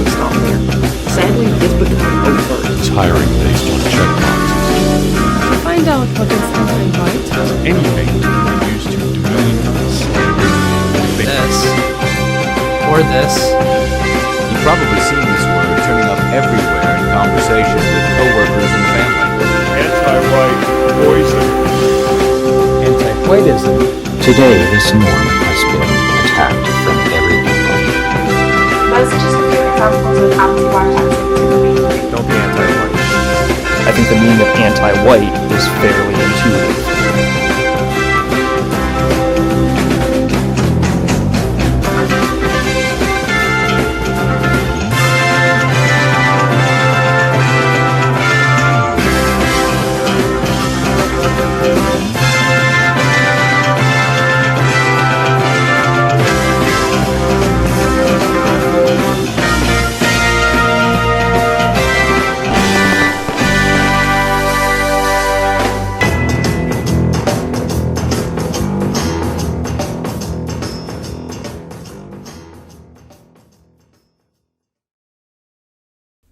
stop there. Sadly, it's become overt. It's hiring based on checkboxes. To find out what is Antiwhite, Anything can be used to demean slavery. This. Or this. You've probably seen this word turning up everywhere in conversation with coworkers and family. Anti-white poison. Anti-whiteism. Today, this norm has been attacked from every angle. Those are just a few examples of anti-white activity. Don't be anti-white. I think the meaning of anti-white is fairly intuitive.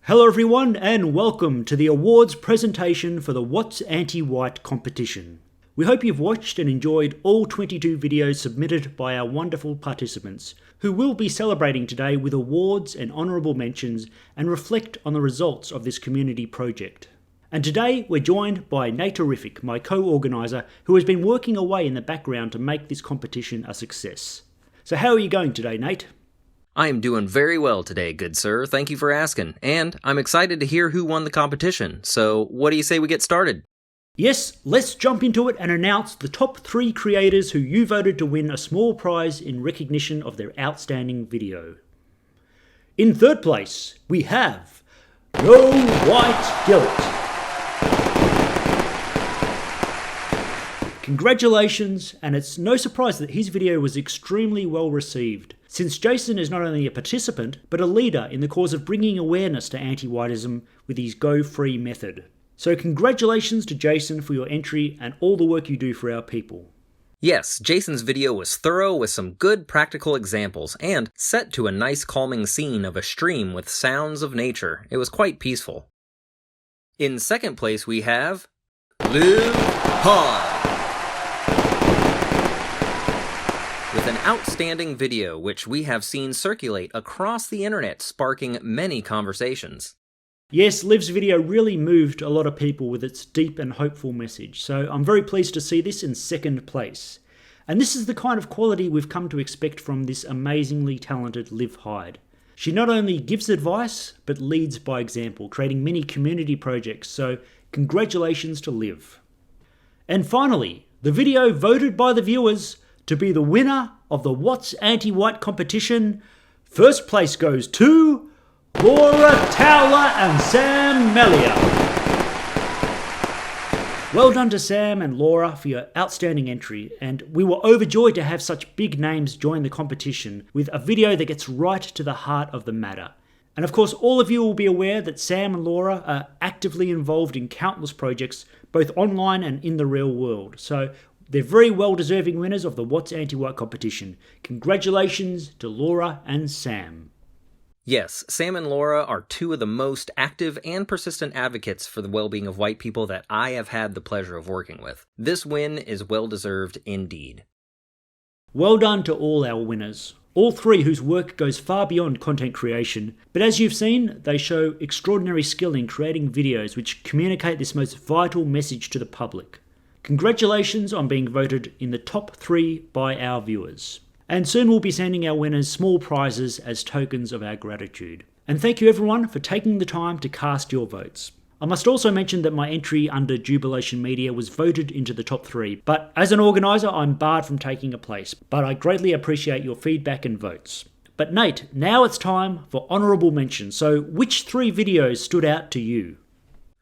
Hello everyone and welcome to the awards presentation for the What's Anti-White competition. We hope you've watched and enjoyed all 22 videos submitted by our wonderful participants, who will be celebrating today with awards and honourable mentions and reflect on the results of this community project. And today we're joined by Naterific, my co-organiser, who has been working away in the background to make this competition a success. So how are you going today, Nate? I am doing very well today, good sir. Thank you for asking. And I'm excited to hear who won the competition. So what do you say we get started? Yes, let's jump into it and announce the top 3 creators who you voted to win a small prize in recognition of their outstanding video. In 3rd place, we have No White Guilt. Congratulations, and it's no surprise that his video was extremely well received, since Jason is not only a participant, but a leader in the cause of bringing awareness to anti-whiteism with his Go Free method. So congratulations to Jason for your entry and all the work you do for our people. Yes, Jason's video was thorough with some good practical examples and set to a nice calming scene of a stream with sounds of nature. It was quite peaceful. In 2nd place we have Live Hard, with an outstanding video which we have seen circulate across the internet, sparking many conversations. Yes, Liv's video really moved a lot of people with its deep and hopeful message, so I'm very pleased to see this in 2nd place. And this is the kind of quality we've come to expect from this amazingly talented Liv Hyde. She not only gives advice, but leads by example, creating many community projects, so congratulations to Liv. And finally, the video voted by the viewers to be the winner of the What's Anti-White competition. 1st place goes to Laura Towler and Sam Melia. Well done to Sam and Laura for your outstanding entry, and we were overjoyed to have such big names join the competition with a video that gets right to the heart of the matter. And of course, all of you will be aware that Sam and Laura are actively involved in countless projects, both online and in the real world. So they're very well-deserving winners of the What's Anti-White competition. Congratulations to Laura and Sam. Yes, Sam and Laura are 2 of the most active and persistent advocates for the well-being of white people that I have had the pleasure of working with. This win is well-deserved indeed. Well done to all our winners. All 3 whose work goes far beyond content creation, but as you've seen, they show extraordinary skill in creating videos which communicate this most vital message to the public. Congratulations on being voted in the top 3 by our viewers. And soon we'll be sending our winners small prizes as tokens of our gratitude. And thank you everyone for taking the time to cast your votes. I must also mention that my entry under Jubilation Media was voted into the top 3, but as an organiser I'm barred from taking a place, but I greatly appreciate your feedback and votes. But Nate, now it's time for honourable mention, so which 3 videos stood out to you?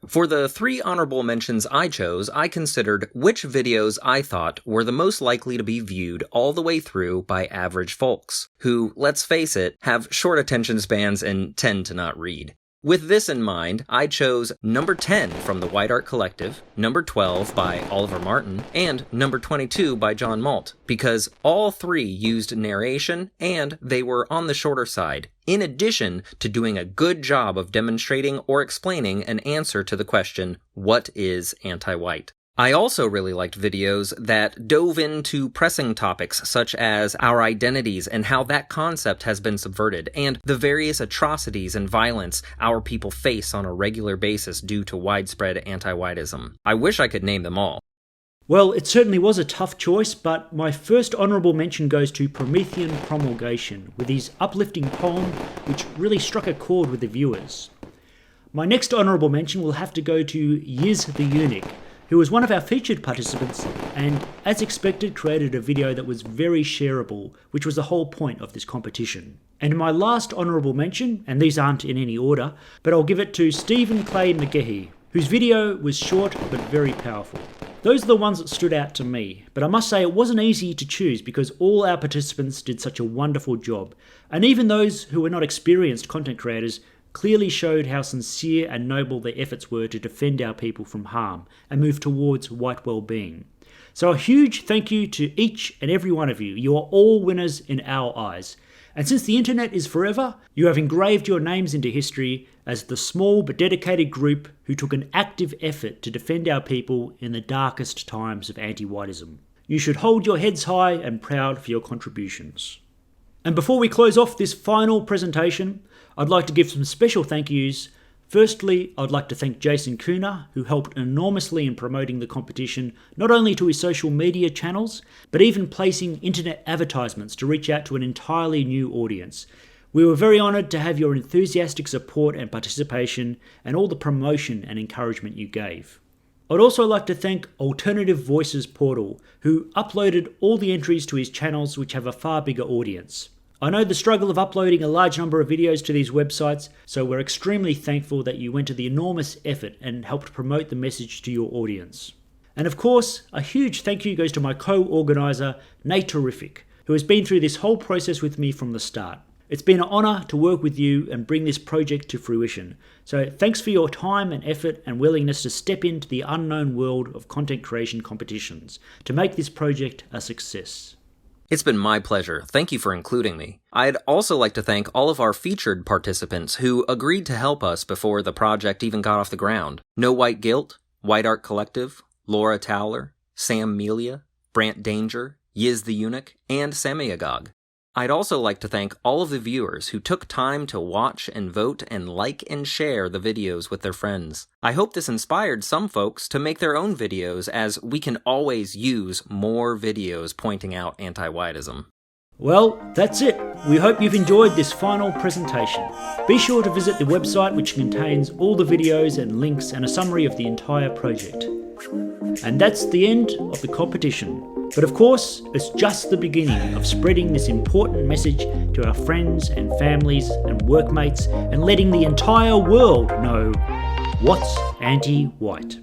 For the 3 honorable mentions I chose, I considered which videos I thought were the most likely to be viewed all the way through by average folks, who, let's face it, have short attention spans and tend to not read. With this in mind, I chose number 10 from the White Art Collective, number 12 by Oliver Martin, and number 22 by John Malt, because all 3 used narration and they were on the shorter side, in addition to doing a good job of demonstrating or explaining an answer to the question, what is anti-white? I also really liked videos that dove into pressing topics such as our identities and how that concept has been subverted, and the various atrocities and violence our people face on a regular basis due to widespread anti-whiteism. I wish I could name them all. Well, it certainly was a tough choice, but my first honourable mention goes to Promethean Promulgation, with his uplifting poem, which really struck a chord with the viewers. My next honourable mention will have to go to Yiz the Eunuch, who was one of our featured participants and, as expected, created a video that was very shareable, which was the whole point of this competition. And my last honourable mention, and these aren't in any order, but I'll give it to Stephen Clay McGehee, whose video was short but very powerful. Those are the ones that stood out to me, but I must say it wasn't easy to choose because all our participants did such a wonderful job, and even those who were not experienced content creators clearly showed how sincere and noble their efforts were to defend our people from harm and move towards white well-being. So a huge thank you to each and every one of you. You are all winners in our eyes. And since the internet is forever, you have engraved your names into history as the small but dedicated group who took an active effort to defend our people in the darkest times of anti-whiteism. You should hold your heads high and proud for your contributions. And before we close off this final presentation, I'd like to give some special thank yous. Firstly, I'd like to thank Jason Kuna, who helped enormously in promoting the competition, not only to his social media channels, but even placing internet advertisements to reach out to an entirely new audience. We were very honoured to have your enthusiastic support and participation, and all the promotion and encouragement you gave. I'd also like to thank Alternative Voices Portal, who uploaded all the entries to his channels, which have a far bigger audience. I know the struggle of uploading a large number of videos to these websites, so we're extremely thankful that you went to the enormous effort and helped promote the message to your audience. And of course, a huge thank you goes to my co-organiser, Natorific, who has been through this whole process with me from the start. It's been an honour to work with you and bring this project to fruition. So thanks for your time and effort and willingness to step into the unknown world of content creation competitions to make this project a success. It's been my pleasure. Thank you for including me. I'd also like to thank all of our featured participants who agreed to help us before the project even got off the ground. No White Guilt, White Art Collective, Laura Towler, Sam Melia, Brant Danger, Yiz the Eunuch, and Samiagog. I'd also like to thank all of the viewers who took time to watch and vote and like and share the videos with their friends. I hope this inspired some folks to make their own videos, as we can always use more videos pointing out anti-whiteism. Well, that's it. We hope you've enjoyed this final presentation. Be sure to visit the website, which contains all the videos and links and a summary of the entire project. And that's the end of the competition. But of course, it's just the beginning of spreading this important message to our friends and families and workmates and letting the entire world know what's anti-white.